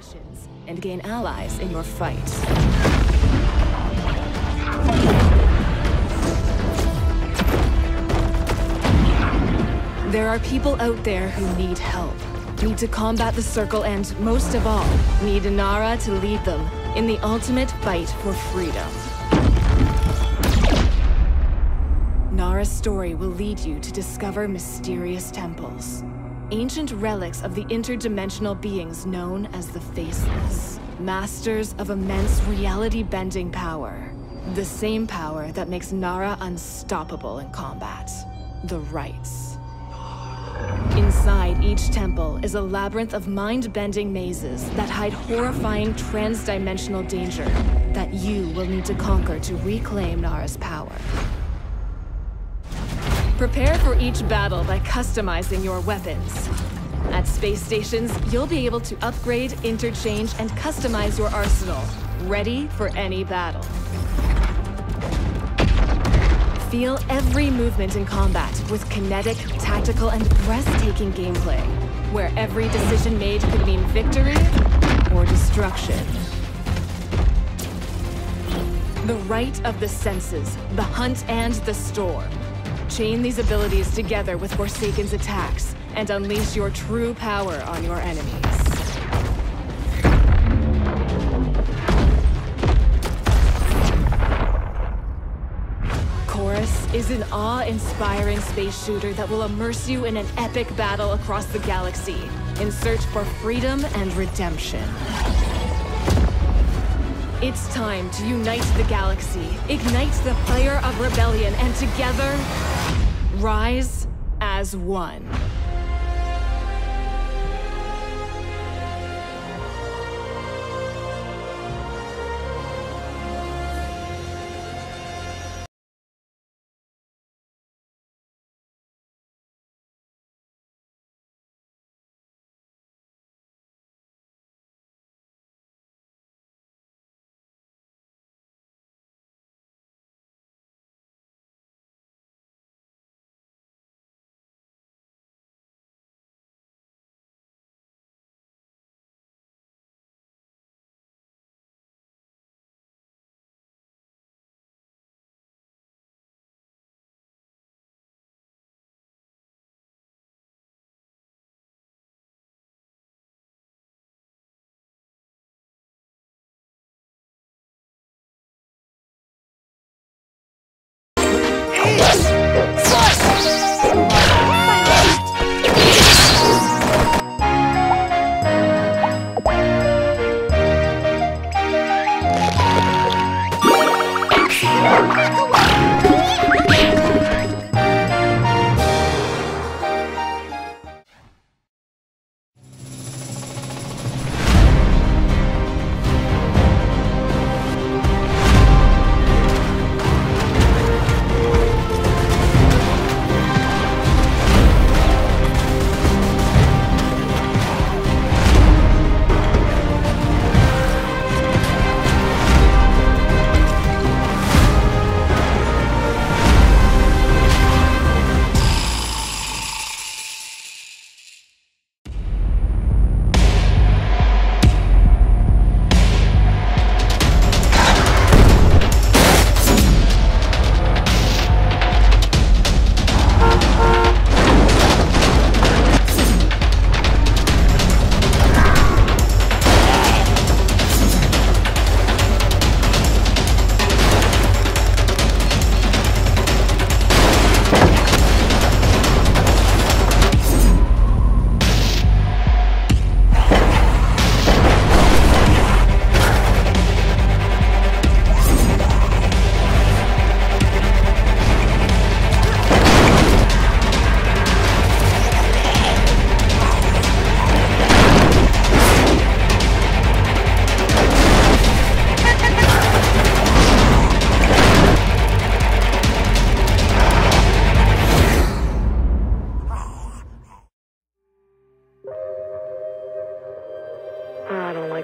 positions and gain allies in your fight. There are people out there who need help, need to combat the Circle, and most of all, need Nara to lead them in the ultimate fight for freedom. Nara's story will lead you to discover mysterious temples, ancient relics of the interdimensional beings known as the Faceless, masters of immense reality-bending power. The same power that makes Nara unstoppable in combat. The Rites. Inside each temple is a labyrinth of mind-bending mazes that hide horrifying trans-dimensional danger that you will need to conquer to reclaim Nara's power. Prepare for each battle by customizing your weapons. At space stations, you'll be able to upgrade, interchange, and customize your arsenal, ready for any battle. Feel every movement in combat with kinetic, tactical, and breathtaking gameplay, where every decision made could mean victory or destruction. The Rite of the Senses, the Hunt and the Storm. Chain these abilities together with Forsaken's attacks, and unleash your true power on your enemies. Chorus is an awe-inspiring space shooter that will immerse you in an epic battle across the galaxy, in search for freedom and redemption. It's time to unite the galaxy, ignite the fire of rebellion, and together, rise as one.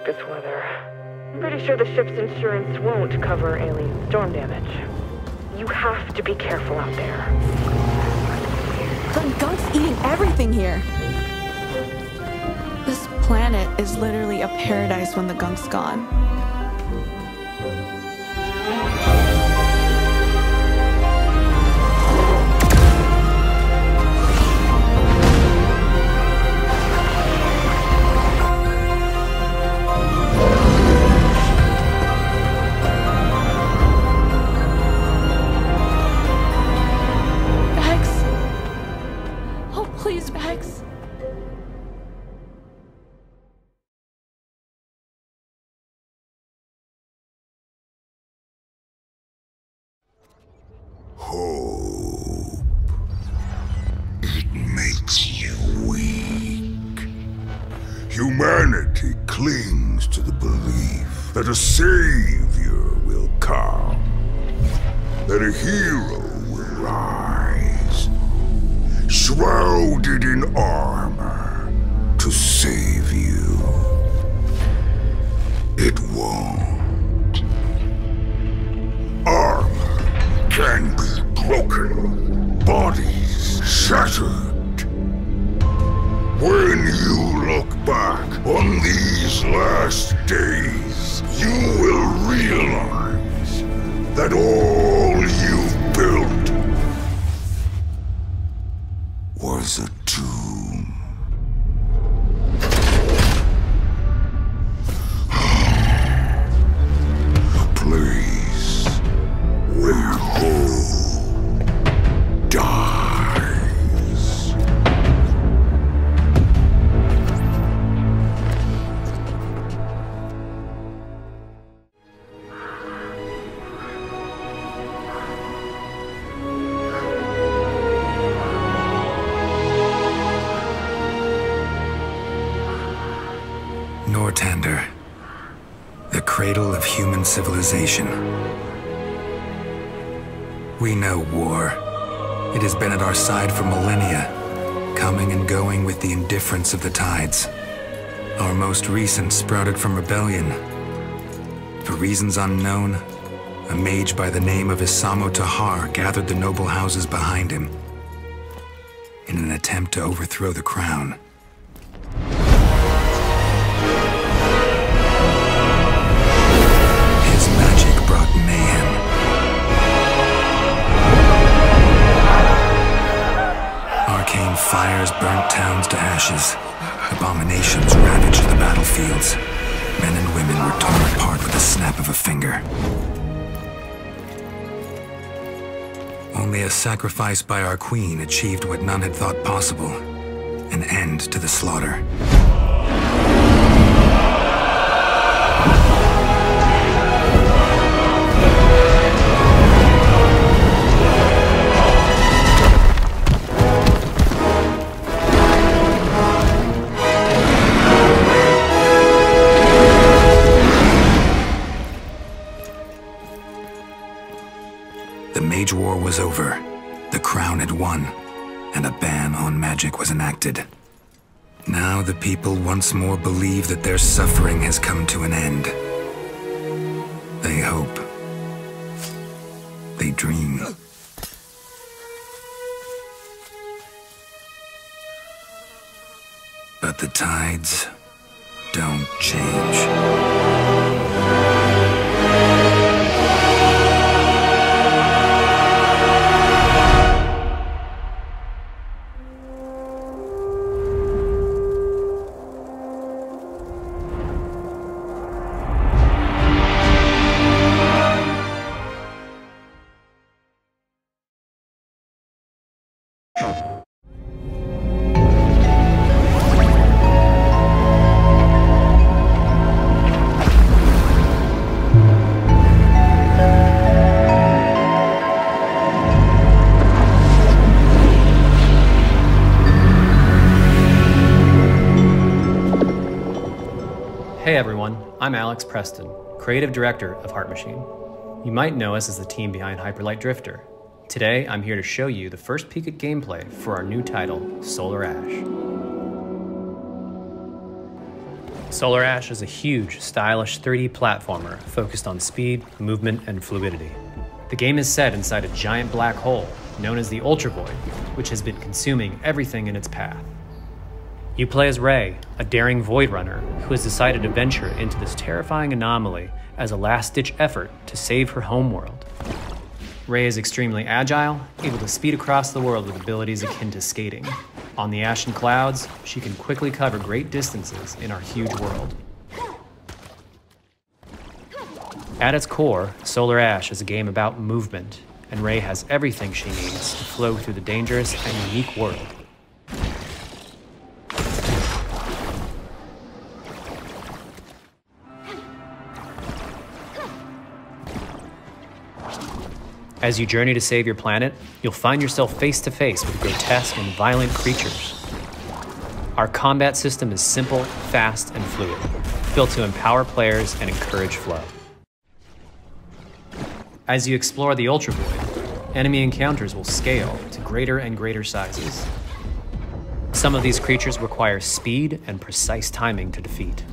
This weather. I'm pretty sure the ship's insurance won't cover alien storm damage. You have to be careful out there. The gunk's eating everything here. This planet is literally a paradise when the gunk's gone. Please, Vex. Hope. It makes you weak. Humanity clings to the belief that a savior will come, that a hero will rise, shrouded in armor, to save you. It won't. Armor can be broken, bodies shattered. When you look back on these last days, you will realize that all you've built was a tomb. A place where hope dies. Nortander, the cradle of human civilization. We know war. It has been at our side for millennia, coming and going with the indifference of the tides. Our most recent sprouted from rebellion. For reasons unknown, a mage by the name of Isamo Tahar gathered the noble houses behind him in an attempt to overthrow the crown. His magic brought mayhem. Arcane fires burnt towns to ashes. Abominations ravaged the battlefields. Men and women were torn apart with the snap of a finger. Only a sacrifice by our queen achieved what none had thought possible: an end to the slaughter. The Mage War was over, the crown had won, and a ban on magic was enacted. Now the people once more believe that their suffering has come to an end. They hope. They dream. But the tides don't change. Hey everyone, I'm Alex Preston, Creative Director of Heart Machine. You might know us as the team behind Hyperlight Drifter. Today, I'm here to show you the first peek at gameplay for our new title, Solar Ash. Solar Ash is a huge, stylish 3D platformer focused on speed, movement, and fluidity. The game is set inside a giant black hole known as the Ultra Void, which has been consuming everything in its path. You play as Rei, a daring Void Runner who has decided to venture into this terrifying anomaly as a last-ditch effort to save her homeworld. Rei is extremely agile, able to speed across the world with abilities akin to skating. On the ashen clouds, she can quickly cover great distances in our huge world. At its core, Solar Ash is a game about movement, and Rei has everything she needs to flow through the dangerous and unique world. As you journey to save your planet, you'll find yourself face to face with grotesque and violent creatures. Our combat system is simple, fast, and fluid, built to empower players and encourage flow. As you explore the Ultra Void, enemy encounters will scale to greater and greater sizes. Some of these creatures require speed and precise timing to defeat.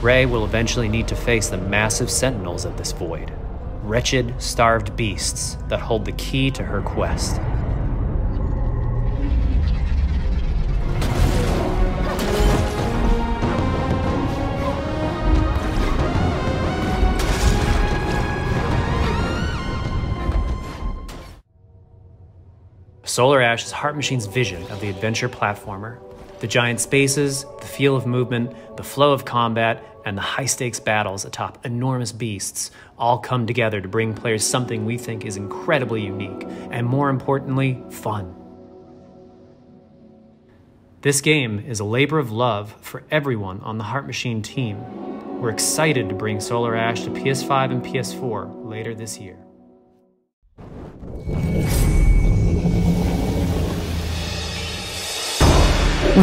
Rei will eventually need to face the massive sentinels of this void, wretched, starved beasts that hold the key to her quest. Solar Ash is Heart Machine's vision of the adventure platformer. The giant spaces, the feel of movement, the flow of combat, and the high-stakes battles atop enormous beasts all come together to bring players something we think is incredibly unique, and more importantly, fun. This game is a labor of love for everyone on the Heart Machine team. We're excited to bring Solar Ash to PS5 and PS4 later this year.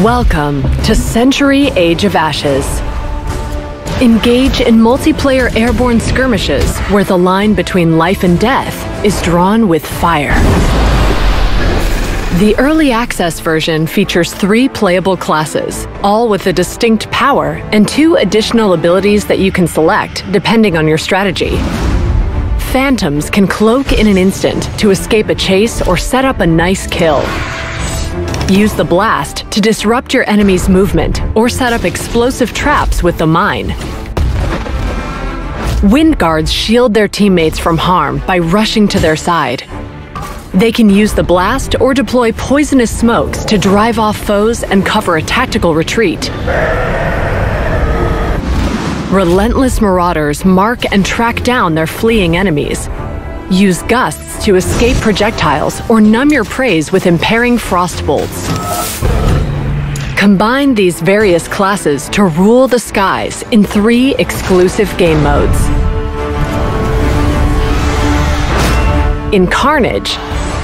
Welcome to Century Age of Ashes. Engage in multiplayer airborne skirmishes where the line between life and death is drawn with fire. The early access version features 3 playable classes, all with a distinct power and 2 additional abilities that you can select depending on your strategy. Phantoms can cloak in an instant to escape a chase or set up a nice kill. Use the blast to disrupt your enemy's movement or set up explosive traps with the mine. Wind guards shield their teammates from harm by rushing to their side. They can use the blast or deploy poisonous smokes to drive off foes and cover a tactical retreat. Relentless marauders mark and track down their fleeing enemies. Use gusts to escape projectiles or numb your prey with impairing frost bolts. Combine these various classes to rule the skies in 3 exclusive game modes. In Carnage,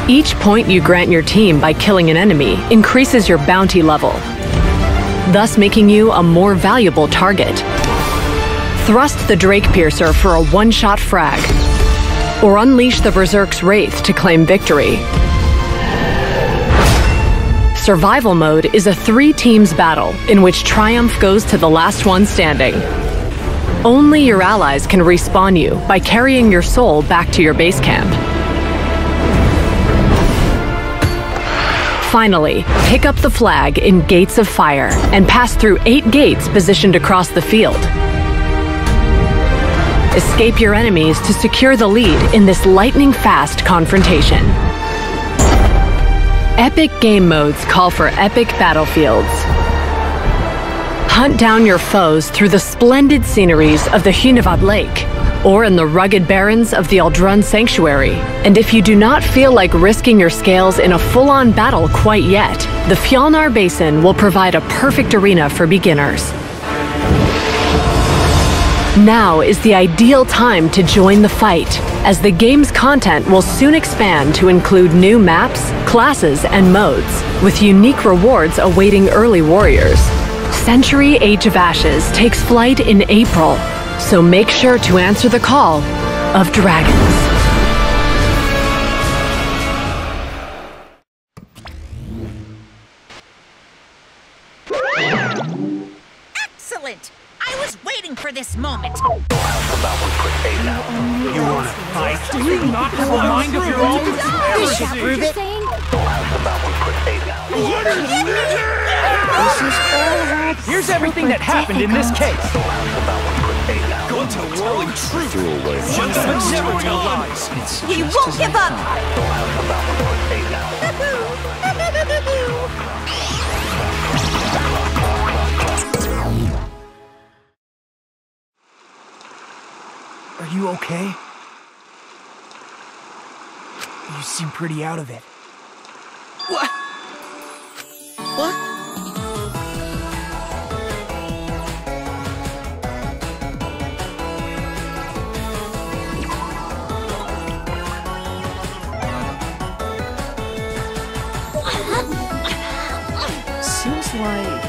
each point you grant your team by killing an enemy increases your bounty level, thus making you a more valuable target. Thrust the Drake Piercer for a one-shot frag, or unleash the Berserk's Wraith to claim victory. Survival mode is a 3-teams battle in which triumph goes to the last one standing. Only your allies can respawn you by carrying your soul back to your base camp. Finally, pick up the flag in Gates of Fire and pass through 8 gates positioned across the field. Escape your enemies to secure the lead in this lightning-fast confrontation. Epic game modes call for epic battlefields. Hunt down your foes through the splendid sceneries of the Hunavad Lake, or in the rugged barrens of the Aldrun Sanctuary. And if you do not feel like risking your scales in a full-on battle quite yet, the Fjolnar Basin will provide a perfect arena for beginners. Now is the ideal time to join the fight, as the game's content will soon expand to include new maps, classes, and modes, with unique rewards awaiting early warriors. Century Age of Ashes takes flight in April, so make sure to answer the call of dragons. Excellent! I was waiting for this moment. Alpha Mount will put This should prove it. Here's everything that happened in this case. Going to the telling truth. Never tell lies. We won't give up. Are you okay? You seem pretty out of it. What? What? Seems like